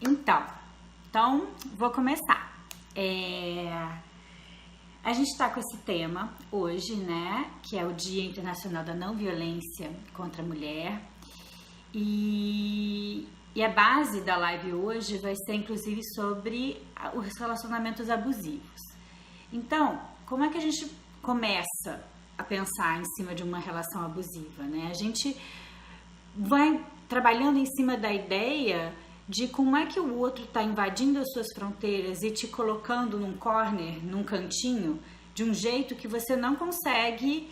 Então, vou começar. A gente está com esse tema hoje, né? Que é o Dia Internacional da Não Violência contra a Mulher. E a base da live hoje vai ser, inclusive, sobre os relacionamentos abusivos. Então, como é que a gente começa a pensar em cima de uma relação abusiva, né? A gente vai trabalhando em cima da ideia de como é que o outro está invadindo as suas fronteiras e te colocando num corner, num cantinho, de um jeito que você não consegue,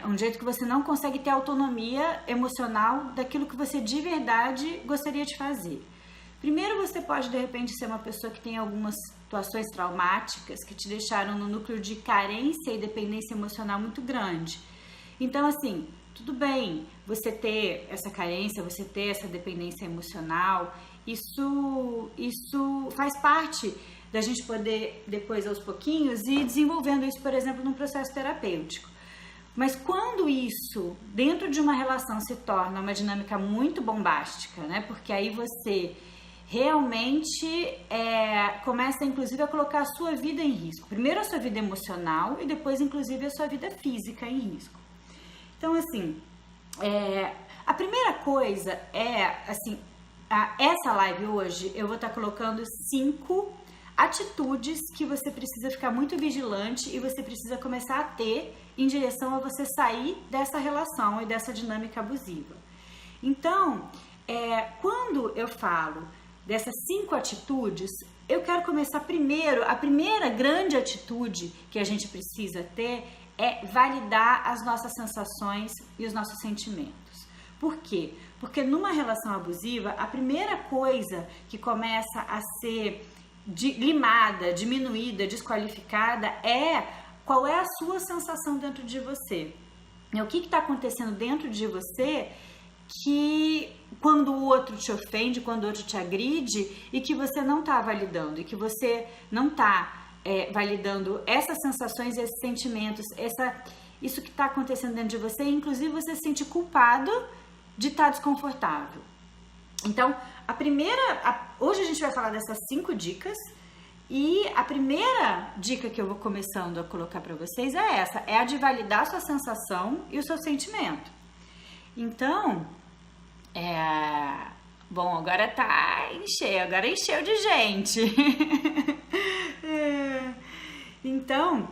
um jeito que você não consegue ter autonomia emocional daquilo que você de verdade gostaria de fazer. Primeiro, você pode de repente ser uma pessoa que tem algumas situações traumáticas que te deixaram no núcleo de carência e dependência emocional muito grande. Então, assim, tudo bem você ter essa carência, você ter essa dependência emocional, isso faz parte da gente poder depois aos pouquinhos ir desenvolvendo isso, por exemplo, num processo terapêutico. Mas quando isso, dentro de uma relação, se torna uma dinâmica muito bombástica, né? Porque aí você realmente começa, inclusive, a colocar a sua vida em risco. Primeiro a sua vida emocional e depois, inclusive, a sua vida física em risco. Então, assim, a primeira coisa essa live hoje eu vou estar colocando 5 atitudes que você precisa ficar muito vigilante e você precisa começar a ter em direção a você sair dessa relação e dessa dinâmica abusiva. Então, quando eu falo dessas 5 atitudes, eu quero começar primeiro, a primeira grande atitude que a gente precisa ter é validar as nossas sensações e os nossos sentimentos. Por quê? Porque numa relação abusiva, a primeira coisa que começa a ser limada, diminuída, desqualificada é qual é a sua sensação dentro de você. O que está acontecendo dentro de você que quando o outro te ofende, quando o outro te agride e que você não está validando e que você não está validando essas sensações, esses sentimentos, isso que está acontecendo dentro de você, inclusive você se sente culpado de estar desconfortável. Então, hoje a gente vai falar dessas 5 dicas e a primeira dica que eu vou começando a colocar para vocês é essa, é a de validar a sua sensação e o seu sentimento. Então, bom, agora agora encheu de gente. Então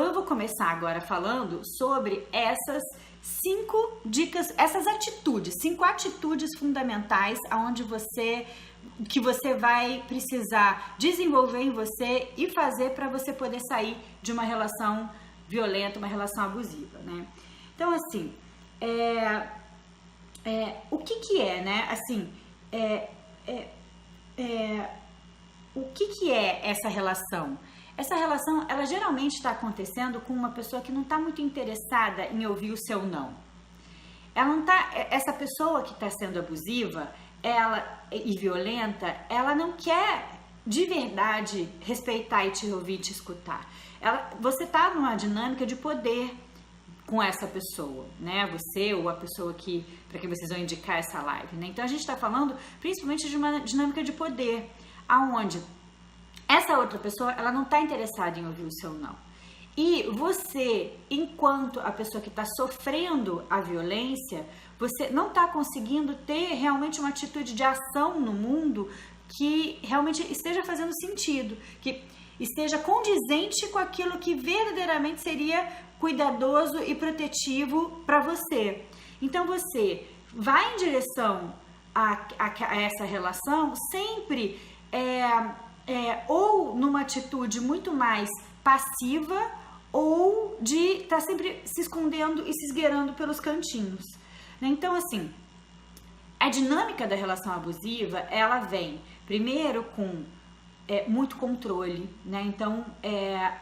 eu vou começar agora falando sobre essas 5 dicas, essas atitudes, 5 atitudes fundamentais que você vai precisar desenvolver em você e fazer para você poder sair de uma relação violenta, uma relação abusiva, né? Então, assim, o que é, né? Assim, o que é essa relação? Essa relação, ela geralmente está acontecendo com uma pessoa que não está muito interessada em ouvir o seu não. Essa pessoa que está sendo abusiva, e violenta, ela não quer de verdade respeitar e te ouvir e te escutar. Você está numa dinâmica de poder com essa pessoa, né? Você ou a pessoa para quem vocês vão indicar essa live, né? Então a gente está falando principalmente de uma dinâmica de poder, aonde essa outra pessoa, ela não está interessada em ouvir o seu não. E você, enquanto a pessoa que está sofrendo a violência, você não está conseguindo ter realmente uma atitude de ação no mundo que realmente esteja fazendo sentido, que esteja condizente com aquilo que verdadeiramente seria cuidadoso e protetivo para você. Então você vai em direção a essa relação sempre ou numa atitude muito mais passiva ou de estar sempre se escondendo e se esgueirando pelos cantinhos. Então, assim, a dinâmica da relação abusiva, ela vem primeiro com muito controle, né? Então,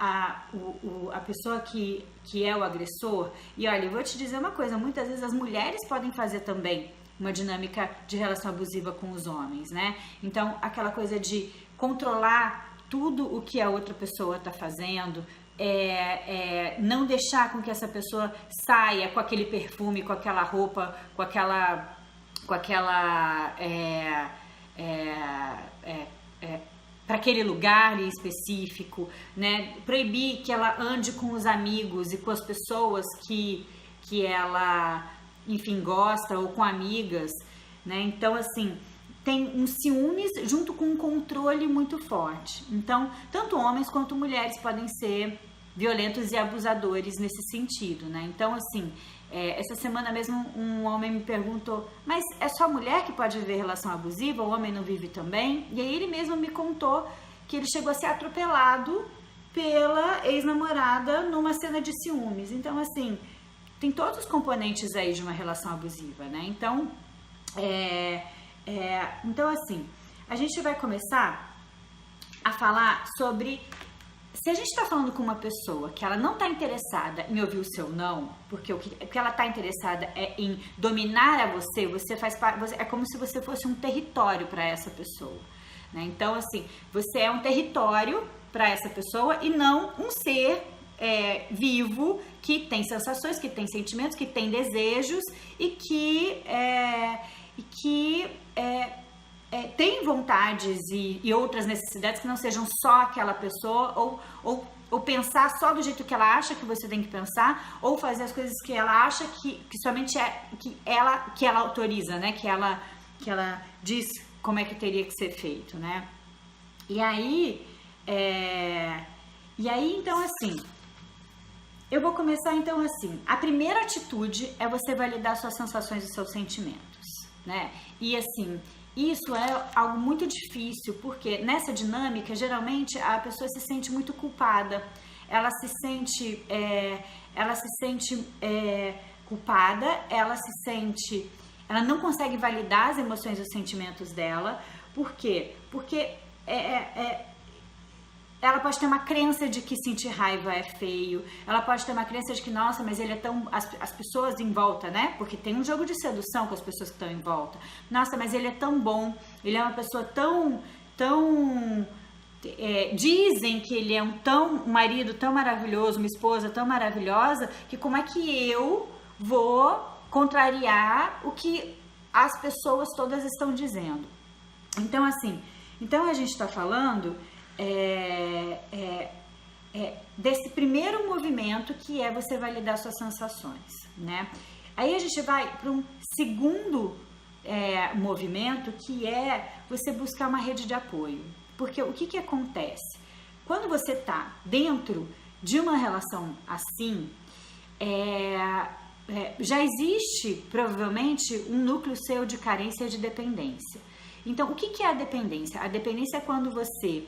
a pessoa que é o agressor, e olha, eu vou te dizer uma coisa, muitas vezes as mulheres podem fazer também uma dinâmica de relação abusiva com os homens, né? Então, aquela coisa de controlar tudo o que a outra pessoa está fazendo, não deixar com que essa pessoa saia com aquele perfume, com aquela roupa, com aquela com aquela para aquele lugar em específico, né? Proibir que ela ande com os amigos e com as pessoas que ela, enfim, gosta, ou com amigas, né? Então, assim, tem um ciúmes junto com um controle muito forte. Então, tanto homens quanto mulheres podem ser violentos e abusadores nesse sentido, né? Então, assim, essa semana mesmo um homem me perguntou, mas é só mulher que pode viver relação abusiva? O homem não vive também? E aí ele mesmo me contou que ele chegou a ser atropelado pela ex-namorada numa cena de ciúmes. Então, assim, tem todos os componentes aí de uma relação abusiva, né? Então, então assim, a gente vai começar a falar sobre... Se a gente está falando com uma pessoa que ela não está interessada em ouvir o seu não, porque o que ela está interessada é em dominar a você, você faz parte, é como se você fosse um território para essa pessoa, né? Então, assim, você é um território para essa pessoa e não um ser vivo que tem sensações, que tem sentimentos, que tem desejos e que tem vontades e outras necessidades que não sejam só aquela pessoa, ou pensar só do jeito que ela acha que você tem que pensar, ou fazer as coisas que ela acha que somente que ela autoriza, né? Que ela diz como é que teria que ser feito, né? E aí, então, assim, eu vou começar, então, assim, a primeira atitude é você validar suas sensações e seus sentimentos, né? E, assim, isso é algo muito difícil, porque nessa dinâmica, geralmente, a pessoa se sente muito culpada, ela se sente culpada, ela não consegue validar as emoções e os sentimentos dela. Por quê? Porque ela pode ter uma crença de que sentir raiva é feio, ela pode ter uma crença de que, nossa, mas ele é tão... As pessoas em volta, né? Porque tem um jogo de sedução com as pessoas que estão em volta. Nossa, mas ele é tão bom, ele é uma pessoa tão... dizem que ele é um marido tão maravilhoso, uma esposa tão maravilhosa, que como é que eu vou contrariar o que as pessoas todas estão dizendo? Então, assim, a gente está falando... desse primeiro movimento, que é você validar suas sensações, né? Aí a gente vai para um segundo movimento, que é você buscar uma rede de apoio. Porque o que acontece? Quando você está dentro de uma relação assim, já existe provavelmente um núcleo seu de carência e de dependência. Então, o que é a dependência? A dependência é quando você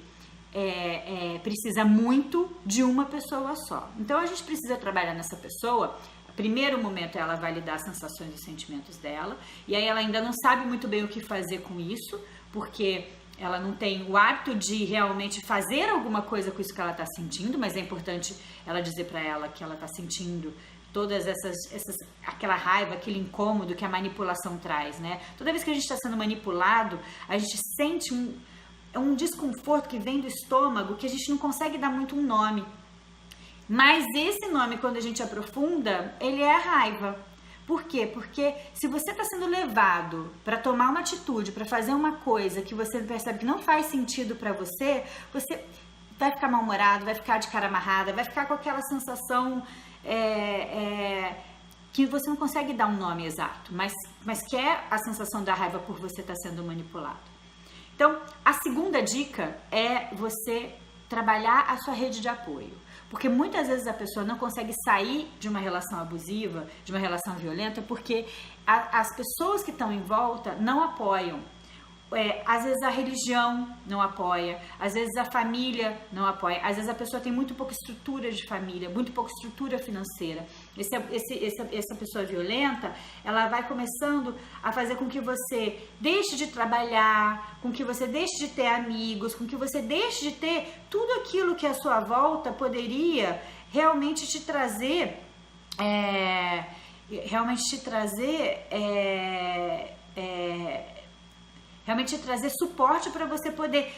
precisa muito de uma pessoa só. Então, a gente precisa trabalhar nessa pessoa. Primeiro momento é ela validar as sensações e sentimentos dela, e aí ela ainda não sabe muito bem o que fazer com isso, porque ela não tem o hábito de realmente fazer alguma coisa com isso que ela está sentindo, mas é importante ela dizer para ela que ela está sentindo todas aquela raiva, aquele incômodo que a manipulação traz, né? Toda vez que a gente está sendo manipulado, a gente sente um desconforto que vem do estômago, que a gente não consegue dar muito um nome. Mas esse nome, quando a gente aprofunda, ele é a raiva. Por quê? Porque se você está sendo levado para tomar uma atitude, para fazer uma coisa que você percebe que não faz sentido para você, você vai ficar mal-humorado, vai ficar de cara amarrada, vai ficar com aquela sensação que você não consegue dar um nome exato, mas que é a sensação da raiva por você estar sendo manipulado. Então, a segunda dica é você trabalhar a sua rede de apoio. Porque muitas vezes a pessoa não consegue sair de uma relação abusiva, de uma relação violenta, porque as pessoas que estão em volta não apoiam. Às vezes a religião não apoia, às vezes a família não apoia, às vezes a pessoa tem muito pouca estrutura de família, muito pouca estrutura financeira. Essa pessoa violenta, ela vai começando a fazer com que você deixe de trabalhar, com que você deixe de ter amigos, com que você deixe de ter tudo aquilo que à sua volta poderia realmente te trazer, realmente trazer suporte para você poder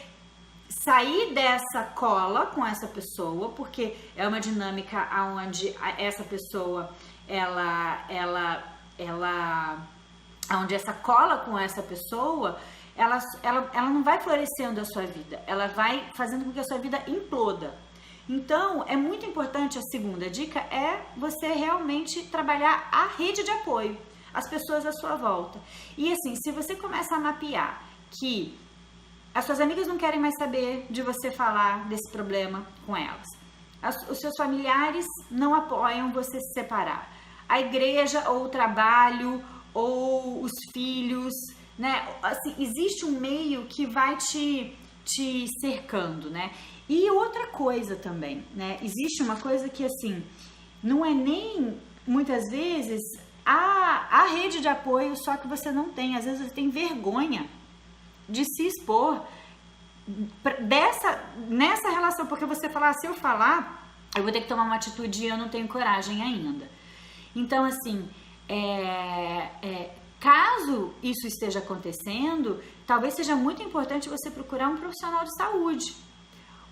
sair dessa cola com essa pessoa, porque é uma dinâmica onde essa pessoa ela onde essa cola com essa pessoa, ela não vai florescendo a sua vida, ela vai fazendo com que a sua vida imploda. Então, é muito importante, a segunda dica é você realmente trabalhar a rede de apoio, as pessoas à sua volta. E assim, se você começa a mapear que as suas amigas não querem mais saber de você falar desse problema com elas, os seus familiares não apoiam você se separar, a igreja ou o trabalho ou os filhos, né? Assim, existe um meio que vai te cercando, né? E outra coisa também, né? Existe uma coisa que, assim, não é nem, muitas vezes, a rede de apoio, só que você não tem. Às vezes você tem vergonha de se expor nessa relação, porque você fala, se eu falar, eu vou ter que tomar uma atitude e eu não tenho coragem ainda. Então, assim, caso isso esteja acontecendo, talvez seja muito importante você procurar um profissional de saúde,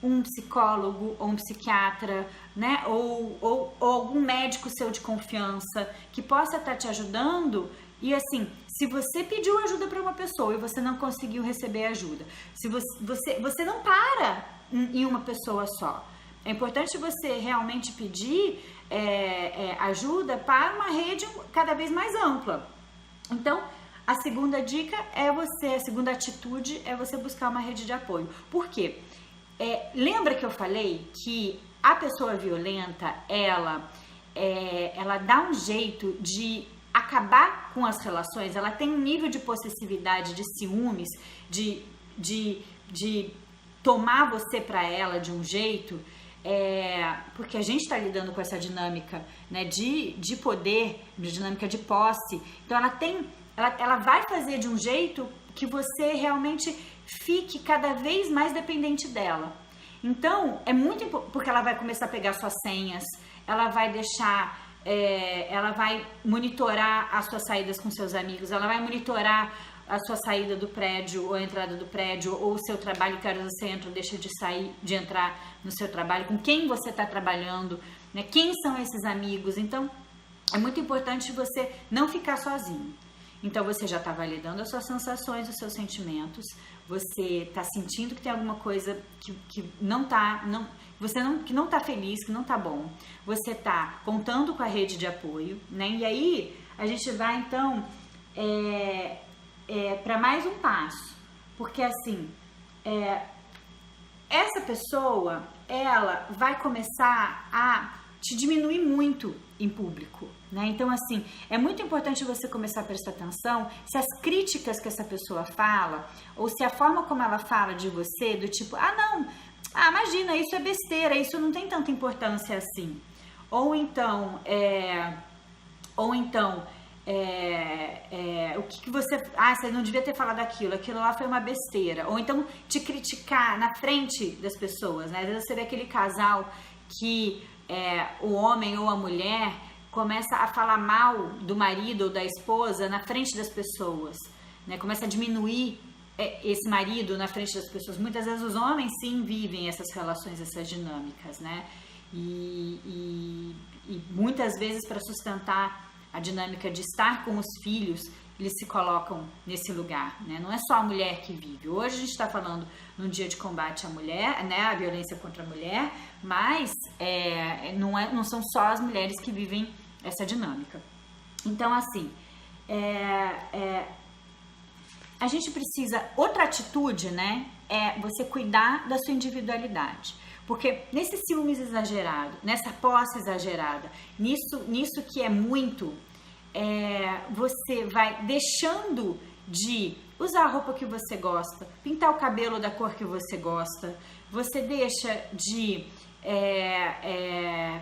um psicólogo ou um psiquiatra, né? Ou algum médico seu de confiança que possa estar te ajudando. E assim, se você pediu ajuda para uma pessoa e você não conseguiu receber ajuda, se você não para em uma pessoa só. É importante você realmente pedir ajuda para uma rede cada vez mais ampla. Então, a segunda dica a segunda atitude é você buscar uma rede de apoio. Por quê? Lembra que eu falei que a pessoa violenta, ela dá um jeito de acabar com as relações, ela tem um nível de possessividade, de ciúmes, de tomar você para ela de um jeito, porque a gente está lidando com essa dinâmica, né, de poder, de dinâmica de posse. Então ela vai fazer de um jeito que você realmente fique cada vez mais dependente dela. Então, é muito importante, porque ela vai começar a pegar suas senhas, ela vai deixar, ela vai monitorar as suas saídas com seus amigos, ela vai monitorar a sua saída do prédio, ou a entrada do prédio, ou o seu trabalho, que horas você entra ou deixa de sair, de entrar no seu trabalho, com quem você está trabalhando, né? Quem são esses amigos. Então, é muito importante você não ficar sozinho. Então, você já está validando as suas sensações, os seus sentimentos, você está sentindo que tem alguma coisa que não está, que não está feliz, que não está bom. Você está contando com a rede de apoio, né? E aí, a gente vai, então, para mais um passo. Porque, assim, essa pessoa, ela vai começar a te diminuir muito em público, né? Então, assim, é muito importante você começar a prestar atenção se as críticas que essa pessoa fala, ou se a forma como ela fala de você, do tipo, imagina, isso é besteira, isso não tem tanta importância assim. Ou então, o que você... você não devia ter falado aquilo lá foi uma besteira. Ou então, te criticar na frente das pessoas, né? Às vezes você vê aquele casal que o homem ou a mulher começa a falar mal do marido ou da esposa na frente das pessoas, né? Começa a diminuir esse marido na frente das pessoas. Muitas vezes os homens sim vivem essas relações, essas dinâmicas, né? E muitas vezes, para sustentar a dinâmica de estar com os filhos, eles se colocam nesse lugar, né? Não é só a mulher que vive. Hoje a gente está falando num dia de combate à mulher, né? A violência contra a mulher, mas não são só as mulheres que vivem essa dinâmica. Então, assim, a gente precisa... Outra atitude, né? É você cuidar da sua individualidade. Porque nesse ciúmes exagerado, nessa posse exagerada, nisso que é muito... você vai deixando de usar a roupa que você gosta, pintar o cabelo da cor que você gosta, você deixa de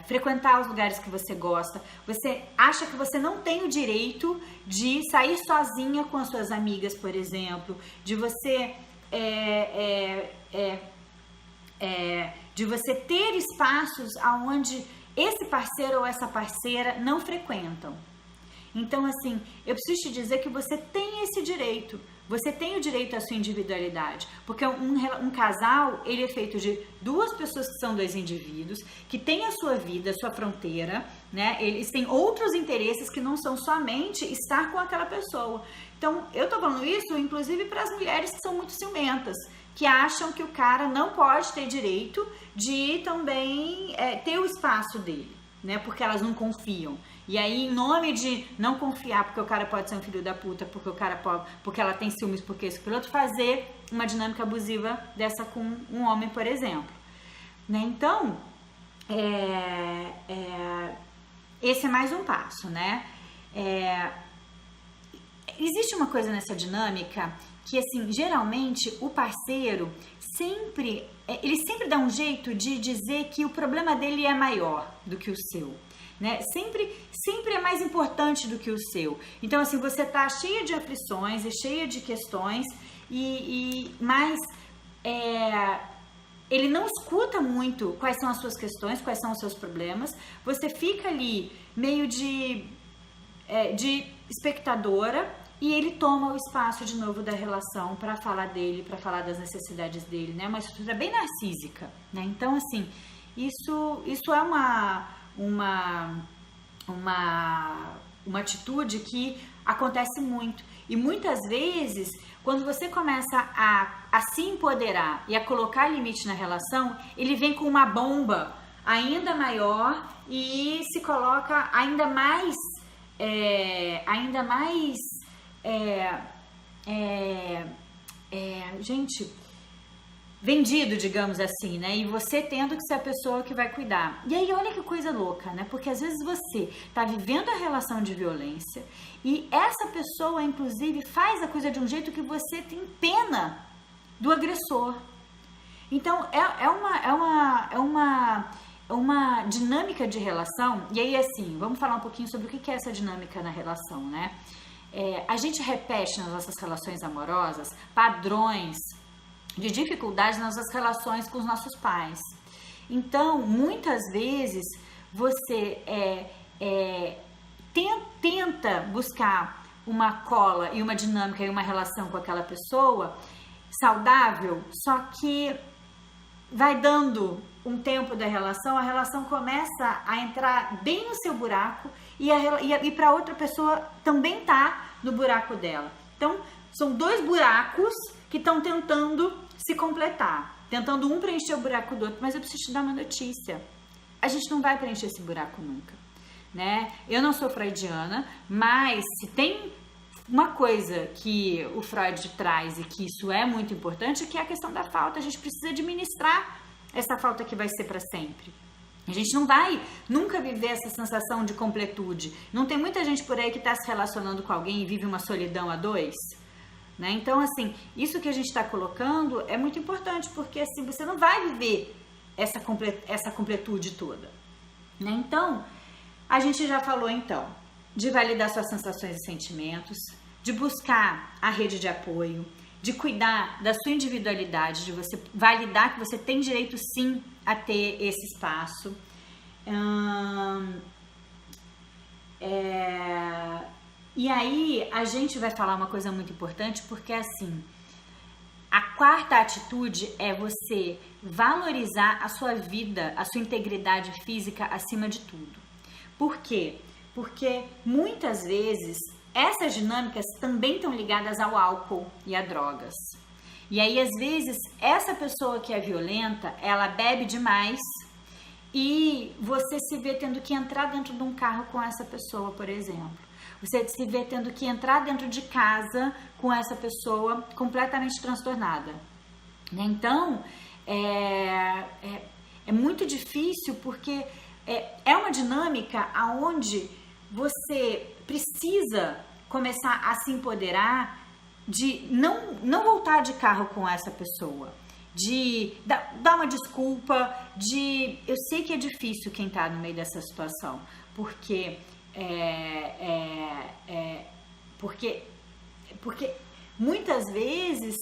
frequentar os lugares que você gosta, você acha que você não tem o direito de sair sozinha com as suas amigas, por exemplo, de você ter espaços onde esse parceiro ou essa parceira não frequentam. Então, assim, eu preciso te dizer que você tem esse direito. Você tem o direito à sua individualidade, porque um casal, ele é feito de duas pessoas que são dois indivíduos, que têm a sua vida, a sua fronteira, né? Eles têm outros interesses que não são somente estar com aquela pessoa. Então, eu tô falando isso, inclusive, para as mulheres que são muito ciumentas, que acham que o cara não pode ter direito de também ter o espaço dele, né? Porque elas não confiam. E aí, em nome de não confiar, porque o cara pode ser um filho da puta, porque o cara pode, porque ela tem ciúmes, porque esse piloto, fazer uma dinâmica abusiva dessa com um homem, por exemplo. Né? Então, esse é mais um passo, né? Existe uma coisa nessa dinâmica que, assim, geralmente o parceiro ele sempre dá um jeito de dizer que o problema dele é maior do que o seu. Né? Sempre é mais importante do que o seu. Então, assim, você tá cheia de aflições e cheia de questões, mas ele não escuta muito quais são as suas questões, quais são os seus problemas. Você fica ali meio de espectadora, e ele toma o espaço de novo da relação para falar dele, para falar das necessidades dele, né? Uma estrutura bem narcísica, né? Então, assim, isso é uma atitude que acontece muito. E muitas vezes, quando você começa a se empoderar e a colocar limite na relação, ele vem com uma bomba ainda maior e se coloca ainda mais gente, vendido, digamos assim, né? E você tendo que ser a pessoa que vai cuidar. E aí, olha que coisa louca, né? Porque às vezes você tá vivendo a relação de violência e essa pessoa, inclusive, faz a coisa de um jeito que você tem pena do agressor. Então, é uma dinâmica de relação. E aí, assim, vamos falar um pouquinho sobre o que é essa dinâmica na relação, né? A gente repete nas nossas relações amorosas padrões de dificuldades nas nossas relações com os nossos pais. Então, muitas vezes, você tenta buscar uma cola e uma dinâmica e uma relação com aquela pessoa saudável, só que vai dando um tempo da relação, a relação começa a entrar bem no seu buraco e para outra pessoa também tá no buraco dela. Então, são dois buracos que estão tentando se completar, tentando um preencher o buraco do outro, mas eu preciso te dar uma notícia. A gente não vai preencher esse buraco nunca, né? Eu não sou freudiana, mas se tem uma coisa que o Freud traz e que isso é muito importante, que é a questão da falta. A gente precisa administrar essa falta que vai ser para sempre. A gente não vai nunca viver essa sensação de completude. Não tem muita gente por aí que está se relacionando com alguém e vive uma solidão a dois? Né? Então, assim, isso que a gente está colocando é muito importante, porque assim, você não vai viver essa completude toda. Né? Então, a gente já falou, então, de validar suas sensações e sentimentos, de buscar a rede de apoio, de cuidar da sua individualidade, de você validar que você tem direito, sim, a ter esse espaço. E aí, a gente vai falar uma coisa muito importante, porque assim, a quarta atitude é você valorizar a sua vida, a sua integridade física acima de tudo. Por quê? Porque muitas vezes essas dinâmicas também estão ligadas ao álcool e a drogas. E aí, às vezes, essa pessoa que é violenta, ela bebe demais e você se vê tendo que entrar dentro de um carro com essa pessoa, por exemplo. Você se vê tendo que entrar dentro de casa com essa pessoa completamente transtornada. Então, é muito difícil, porque é uma dinâmica onde você precisa começar a se empoderar de não voltar de carro com essa pessoa, de dar uma desculpa, eu sei que é difícil quem tá no meio dessa situação, porque muitas vezes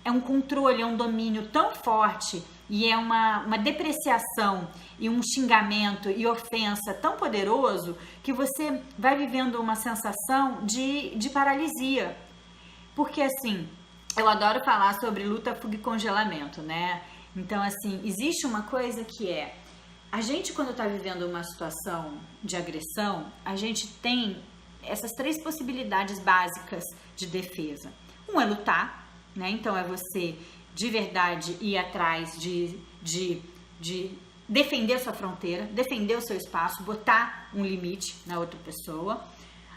é um controle, é um domínio tão forte e é uma depreciação e um xingamento e ofensa tão poderoso que você vai vivendo uma sensação de paralisia. Porque assim, eu adoro falar sobre luta, fuga e congelamento, né? Então assim, existe uma coisa que é, a gente quando está vivendo uma situação de agressão, a gente tem essas 3 possibilidades básicas de defesa. Um é lutar, né? Então é você de verdade ir atrás de defender a sua fronteira, defender o seu espaço, botar um limite na outra pessoa.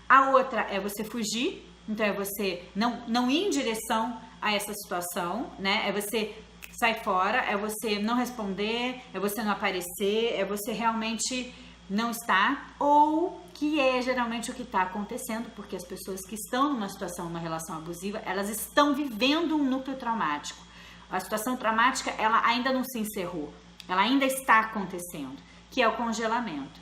A outra é você fugir, então é você não ir em direção a essa situação, né? É você sair fora, é você não responder, é você não aparecer, é você realmente não estar, ou que é geralmente o que está acontecendo, porque as pessoas que estão numa situação, numa relação abusiva, elas estão vivendo um núcleo traumático. A situação traumática, ela ainda não se encerrou, ela ainda está acontecendo, que é o congelamento.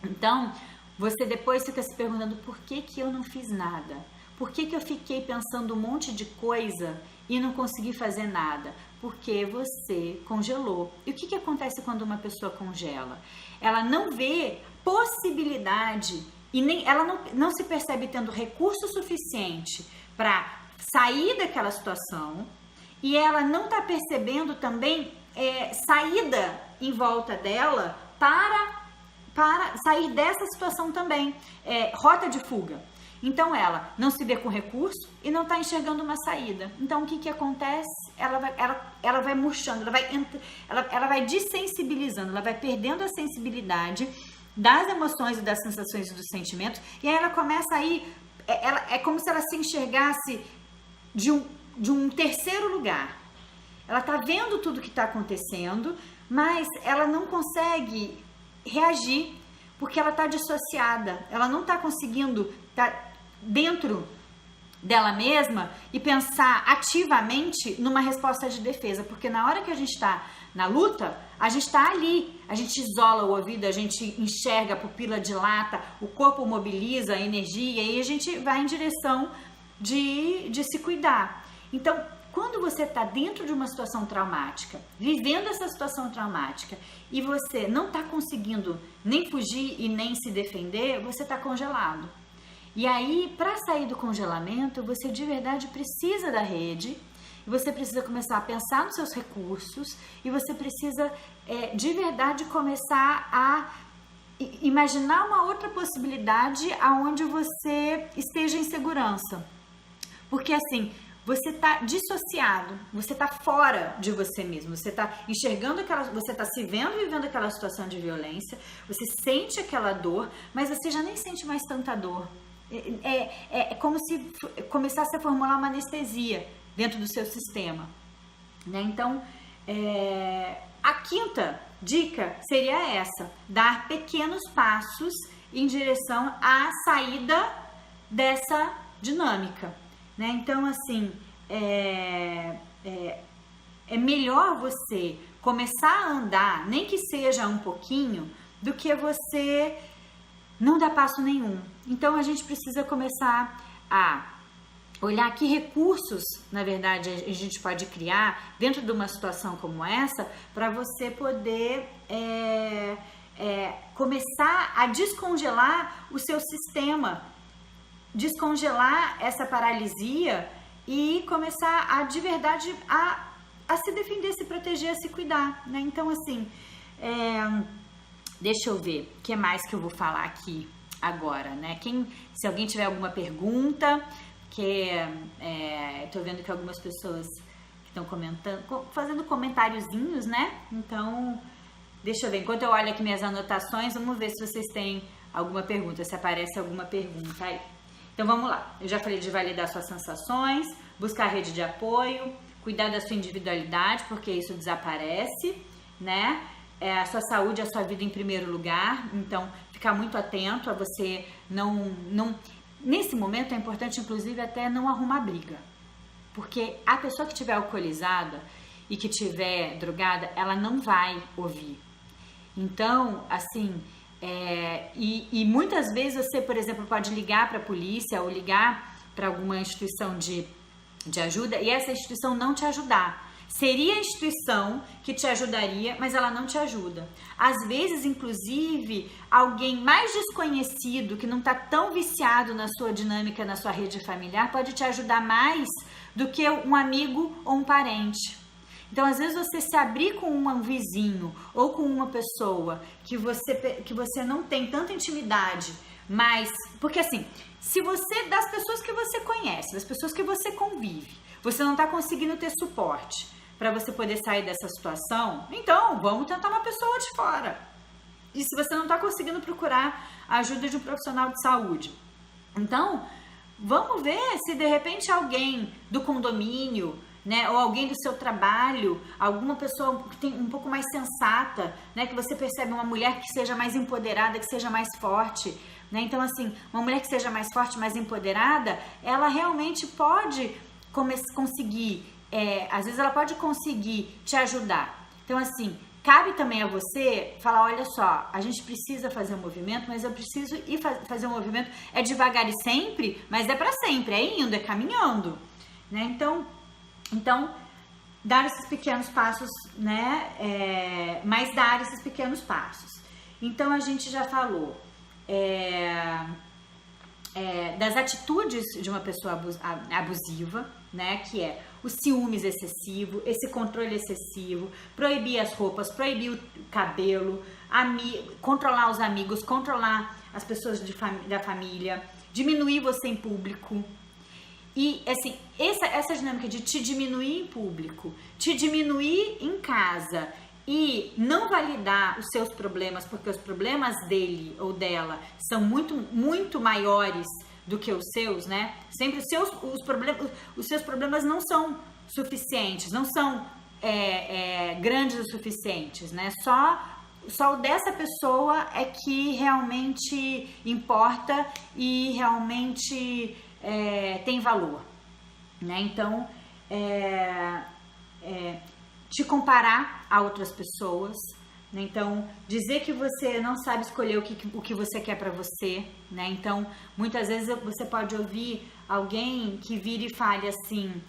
Então, você depois fica se perguntando por que eu não fiz nada? Por que eu fiquei pensando um monte de coisa e não consegui fazer nada? Porque você congelou. E o que acontece quando uma pessoa congela? Ela não vê possibilidade e nem ela não se percebe tendo recurso suficiente para sair daquela situação, e ela não está percebendo também saída em volta dela para sair dessa situação também, rota de fuga. Então ela não se vê com recurso e não está enxergando uma saída. Então o que acontece? Ela vai murchando, ela vai desensibilizando, ela vai perdendo a sensibilidade das emoções e das sensações e dos sentimentos, e aí ela começa a ir, é como se ela se enxergasse de um terceiro lugar. Ela está vendo tudo que está acontecendo, mas ela não consegue reagir, porque ela está dissociada, ela não está conseguindo estar dentro dela mesma e pensar ativamente numa resposta de defesa, porque na hora que a gente está na luta, a gente está ali, a gente isola o ouvido, a gente enxerga, a pupila dilata, o corpo mobiliza a energia e a gente vai em direção de se cuidar. Então, quando você está dentro de uma situação traumática, vivendo essa situação traumática, e você não está conseguindo nem fugir e nem se defender, você está congelado. E aí, para sair do congelamento, você de verdade precisa da rede, e você precisa começar a pensar nos seus recursos, e você precisa de verdade começar a imaginar uma outra possibilidade aonde você esteja em segurança. Porque assim, você está dissociado, você está fora de você mesmo, você está enxergando você está se vendo vivendo aquela situação de violência, você sente aquela dor, mas você já nem sente mais tanta dor. É como se começasse a formular uma anestesia dentro do seu sistema, né? Então, a quinta dica seria essa: dar pequenos passos em direção à saída dessa dinâmica, né? Então, assim, é melhor você começar a andar, nem que seja um pouquinho, do que você não dar passo nenhum. Então, a gente precisa começar a olhar que recursos, na verdade, a gente pode criar dentro de uma situação como essa, para você poder começar a descongelar o seu sistema, descongelar essa paralisia e começar a de verdade a se defender, se proteger, a se cuidar, né? Então, assim, deixa eu ver o que mais que eu vou falar aqui agora, né? Se alguém tiver alguma pergunta, que tô vendo que algumas pessoas estão comentando, fazendo comentáriozinhos, né? Então, deixa eu ver, enquanto eu olho aqui minhas anotações, vamos ver se vocês têm alguma pergunta, se aparece alguma pergunta aí. Então vamos lá, eu já falei de validar suas sensações, buscar rede de apoio, cuidar da sua individualidade, porque isso desaparece, né? A sua saúde, a sua vida em primeiro lugar, então ficar muito atento a você não... Nesse momento é importante, inclusive, até não arrumar briga, porque a pessoa que estiver alcoolizada e que estiver drogada, ela não vai ouvir. Então, assim, e muitas vezes você, por exemplo, pode ligar para a polícia ou ligar para alguma instituição de ajuda e essa instituição não te ajudar. Seria a instituição que te ajudaria, mas ela não te ajuda. Às vezes, inclusive, alguém mais desconhecido, que não está tão viciado na sua dinâmica, na sua rede familiar, pode te ajudar mais do que um amigo ou um parente. Então, às vezes, você se abrir com um vizinho ou com uma pessoa que você não tem tanta intimidade, mas... Porque assim, se você, das pessoas que você conhece, das pessoas que você convive, você não está conseguindo ter suporte para você poder sair dessa situação, então vamos tentar uma pessoa de fora. E se você não está conseguindo procurar a ajuda de um profissional de saúde, então vamos ver se de repente alguém do condomínio, né, ou alguém do seu trabalho, alguma pessoa que tem um pouco mais sensata, né, que você percebe uma mulher que seja mais empoderada, que seja mais forte, né? Então assim, uma mulher que seja mais forte, mais empoderada, ela realmente pode conseguir, às vezes ela pode conseguir te ajudar. Então assim, cabe também a você falar, olha só, a gente precisa fazer um movimento, mas eu preciso ir fazer um movimento, é devagar e sempre, mas é para sempre, é indo, é caminhando, né? Então, dar esses pequenos passos, né? Mas dar esses pequenos passos. Então, a gente já falou das atitudes de uma pessoa abusiva, né? Que é o ciúmes excessivo, esse controle excessivo, proibir as roupas, proibir o cabelo, controlar os amigos, controlar as pessoas da família, diminuir você em público. E assim, essa dinâmica de te diminuir em público, te diminuir em casa e não validar os seus problemas, porque os problemas dele ou dela são muito, muito maiores do que os seus, né? Sempre os seus problemas não são suficientes, não são grandes o suficientes, né? Só o dessa pessoa é que realmente importa e realmente tem valor, né? Então, te comparar a outras pessoas, né? Então, dizer que você não sabe escolher o que você quer para você, né? Então, muitas vezes você pode ouvir alguém que vira e fale assim,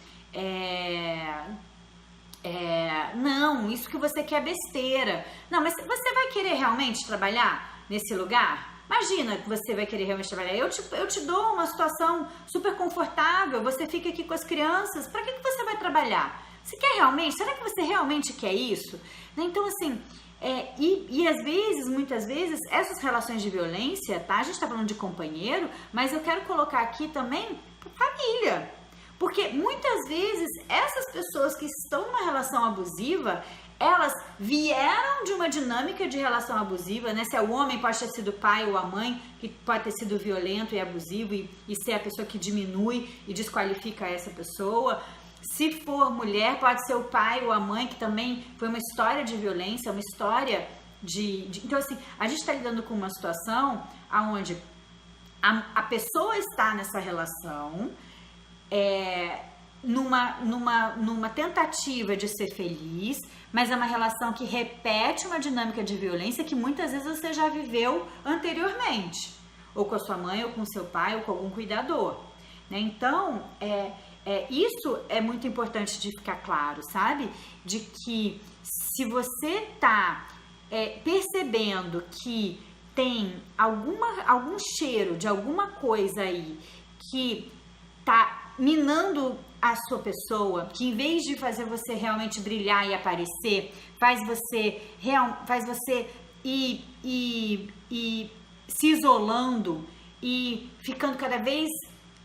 não, isso que você quer é besteira. Não, mas você vai querer realmente trabalhar nesse lugar? Imagina que você vai querer realmente trabalhar. Eu te dou uma situação super confortável, você fica aqui com as crianças, para que você vai trabalhar? Você quer realmente? Será que você realmente quer isso? Então, assim, e às vezes, muitas vezes, essas relações de violência, tá? A gente tá falando de companheiro, mas eu quero colocar aqui também família. Porque muitas vezes essas pessoas que estão numa relação abusiva, elas vieram de uma dinâmica de relação abusiva, né? Se é o homem, pode ter sido o pai ou a mãe, que pode ter sido violento e abusivo e ser a pessoa que diminui e desqualifica essa pessoa. Se for mulher, pode ser o pai ou a mãe, que também foi uma história de violência, uma história Então, assim, a gente está lidando com uma situação onde a pessoa está nessa relação numa tentativa de ser feliz, mas é uma relação que repete uma dinâmica de violência que muitas vezes você já viveu anteriormente, ou com a sua mãe, ou com o seu pai, ou com algum cuidador, né? Então, isso é muito importante de ficar claro, sabe? De que se você tá percebendo que tem algum cheiro de alguma coisa aí que tá minando a sua pessoa, que em vez de fazer você realmente brilhar e aparecer, faz você ir se isolando e ficando cada vez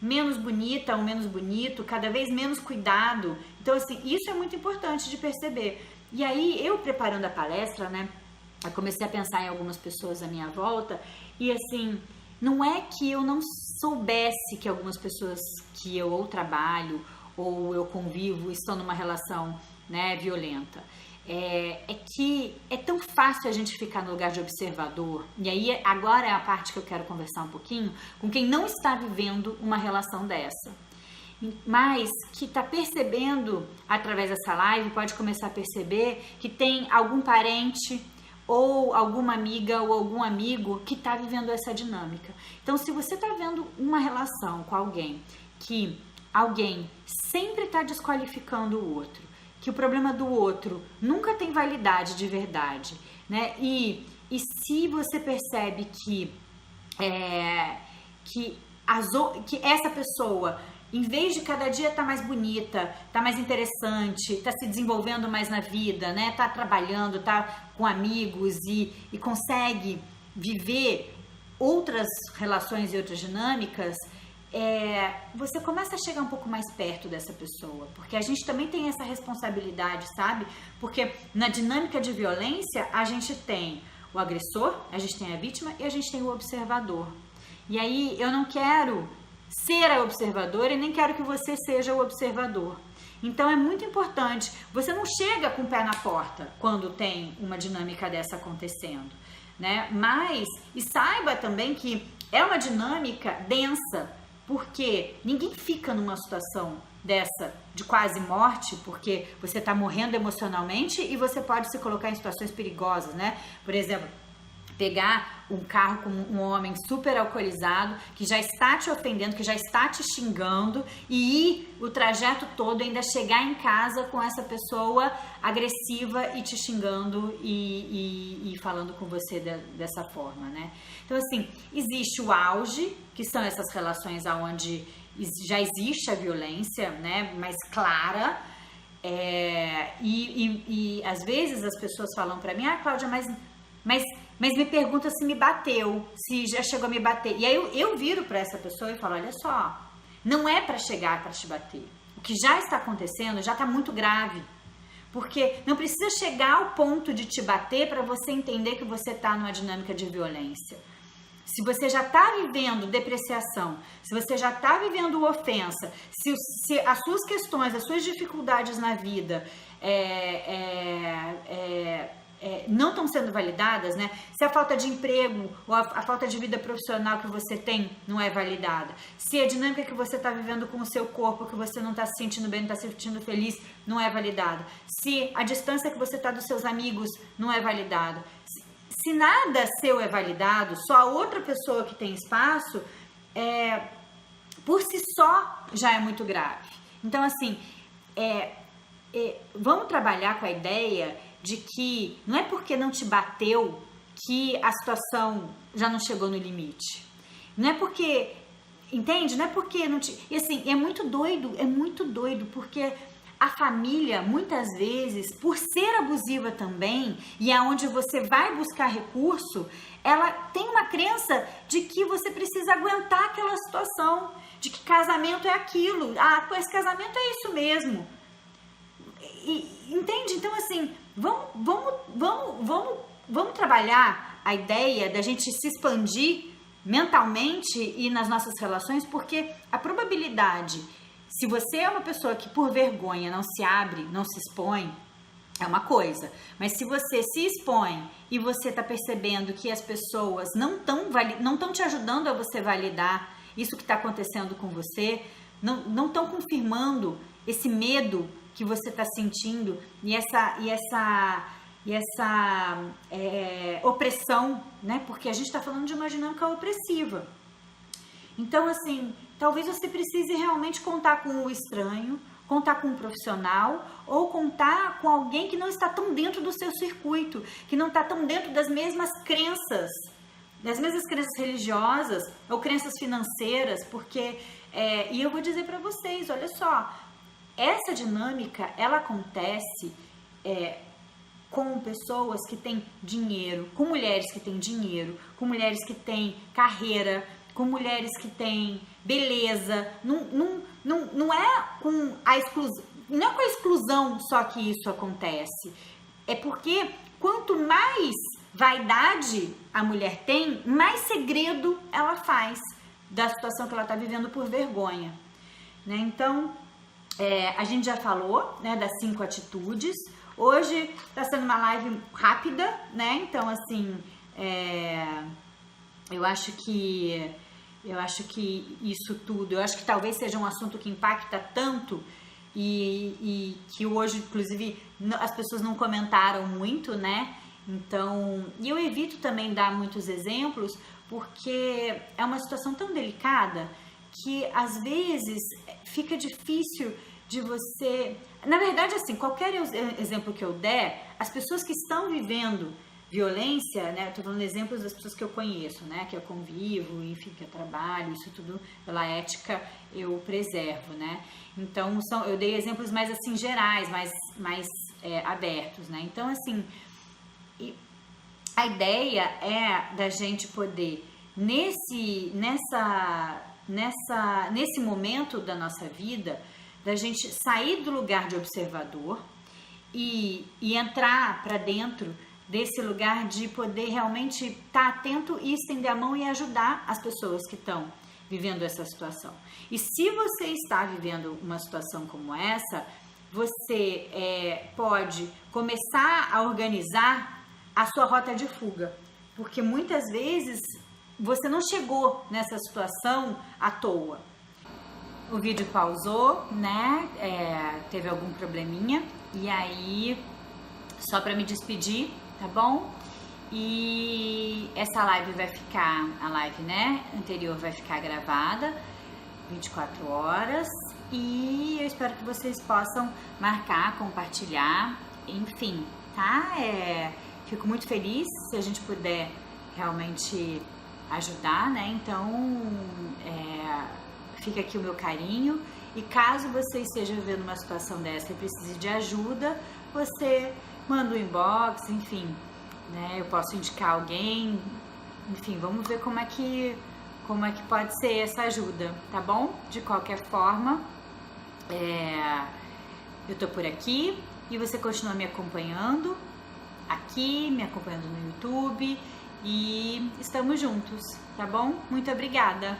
menos bonita ou menos bonito, cada vez menos cuidado. Então, assim, isso é muito importante de perceber. E aí, eu preparando a palestra, né, eu comecei a pensar em algumas pessoas à minha volta e, assim, não é que eu não soubesse que algumas pessoas que eu ou trabalho ou eu convivo estão numa relação, né, violenta. É que é tão fácil a gente ficar no lugar de observador. E aí agora é a parte que eu quero conversar um pouquinho com quem não está vivendo uma relação dessa, mas que está percebendo através dessa live, pode começar a perceber que tem algum parente ou alguma amiga ou algum amigo que está vivendo essa dinâmica. Então, se você está vendo uma relação com alguém que alguém sempre está desqualificando o outro, que o problema do outro nunca tem validade de verdade, né? E se você percebe que essa pessoa, em vez de cada dia tá mais bonita, tá mais interessante, tá se desenvolvendo mais na vida, né? Tá trabalhando, tá com amigos e consegue viver outras relações e outras dinâmicas, você começa a chegar um pouco mais perto dessa pessoa, porque a gente também tem essa responsabilidade, sabe? Porque na dinâmica de violência a gente tem o agressor, a gente tem a vítima e a gente tem o observador. E aí eu não quero ser a observadora e nem quero que você seja o observador. Então é muito importante, você não chega com o pé na porta quando tem uma dinâmica dessa acontecendo, né? E saiba também que é uma dinâmica densa, porque ninguém fica numa situação dessa de quase morte, porque você está morrendo emocionalmente e você pode se colocar em situações perigosas, né? Por exemplo, pegar um carro com um homem super alcoolizado, que já está te ofendendo, que já está te xingando, e ir o trajeto todo, ainda chegar em casa com essa pessoa agressiva e te xingando e falando com você dessa forma, né? Então, assim, existe o auge, que são essas relações onde já existe a violência, né, mais clara, e às vezes as pessoas falam pra mim, Cláudia, mas me pergunta se me bateu, se já chegou a me bater. E aí eu viro para essa pessoa e falo, olha só, não é para chegar para te bater. O que já está acontecendo já está muito grave. Porque não precisa chegar ao ponto de te bater para você entender que você está numa dinâmica de violência. Se você já está vivendo depreciação, se você já está vivendo ofensa, se as suas questões, as suas dificuldades na vida não estão sendo validadas, né? Se a falta de emprego ou a falta de vida profissional que você tem não é validada, se a dinâmica que você está vivendo com o seu corpo, que você não está se sentindo bem, não está se sentindo feliz, não é validada, se a distância que você está dos seus amigos não é validada, se nada seu é validado, só a outra pessoa que tem espaço, por si só já é muito grave. Então, assim, vamos trabalhar com a ideia de que não é porque não te bateu que a situação já não chegou no limite. Não é porque, entende? Não é porque não te... E assim, é muito doido, porque a família, muitas vezes, por ser abusiva também, e é onde você vai buscar recurso, ela tem uma crença de que você precisa aguentar aquela situação, de que casamento é aquilo. Esse casamento é isso mesmo. Entende? Então, assim, vamos trabalhar a ideia da gente se expandir mentalmente e nas nossas relações, porque a probabilidade, se você é uma pessoa que por vergonha não se abre, não se expõe, é uma coisa. Mas se você se expõe e você está percebendo que as pessoas não estão te ajudando a você validar isso que está acontecendo com você, não estão confirmando esse medo que você está sentindo e essa opressão, né? Porque a gente está falando de uma dinâmica opressiva. Então, assim, talvez você precise realmente contar com o estranho, contar com um profissional ou contar com alguém que não está tão dentro do seu circuito, que não está tão dentro das mesmas crenças religiosas ou crenças financeiras, porque, e eu vou dizer para vocês, olha só, essa dinâmica, ela acontece com pessoas que têm dinheiro, com mulheres que têm dinheiro, com mulheres que têm carreira, com mulheres que têm beleza. Não é com a exclusão, não é com a exclusão só que isso acontece. É porque quanto mais vaidade a mulher tem, mais segredo ela faz da situação que ela está vivendo por vergonha, né? Então, a gente já falou, né, das 5 atitudes. Hoje está sendo uma live rápida, né? Então, assim, eu acho que isso tudo, eu acho que talvez seja um assunto que impacta tanto e que hoje, inclusive, as pessoas não comentaram muito, né? Então, e eu evito também dar muitos exemplos, porque é uma situação tão delicada que às vezes fica difícil de você... Na verdade, assim, qualquer exemplo que eu der, as pessoas que estão vivendo violência, né, eu tô falando exemplos das pessoas que eu conheço, né, que eu convivo, enfim, que eu trabalho, isso tudo pela ética eu preservo, né, então eu dei exemplos mais assim gerais, mais abertos, né, então assim, a ideia é da gente poder nesse momento da nossa vida, da gente sair do lugar de observador e entrar para dentro desse lugar de poder realmente estar atento e estender a mão e ajudar as pessoas que estão vivendo essa situação. E se você está vivendo uma situação como essa, você pode começar a organizar a sua rota de fuga, porque muitas vezes você não chegou nessa situação à toa. O vídeo pausou, né? Teve algum probleminha, e aí, só para me despedir, tá bom? E essa live vai ficar, a live, né, anterior vai ficar gravada 24 horas, e eu espero que vocês possam marcar, compartilhar, enfim, tá? Fico muito feliz se a gente puder realmente ajudar, né? Então, fica aqui o meu carinho, e caso você esteja vivendo uma situação dessa e precise de ajuda, você manda um inbox, enfim, né? Eu posso indicar alguém, enfim, vamos ver como é que pode ser essa ajuda, tá bom? De qualquer forma, eu tô por aqui e você continua me acompanhando aqui, me acompanhando no YouTube, e estamos juntos, tá bom? Muito obrigada!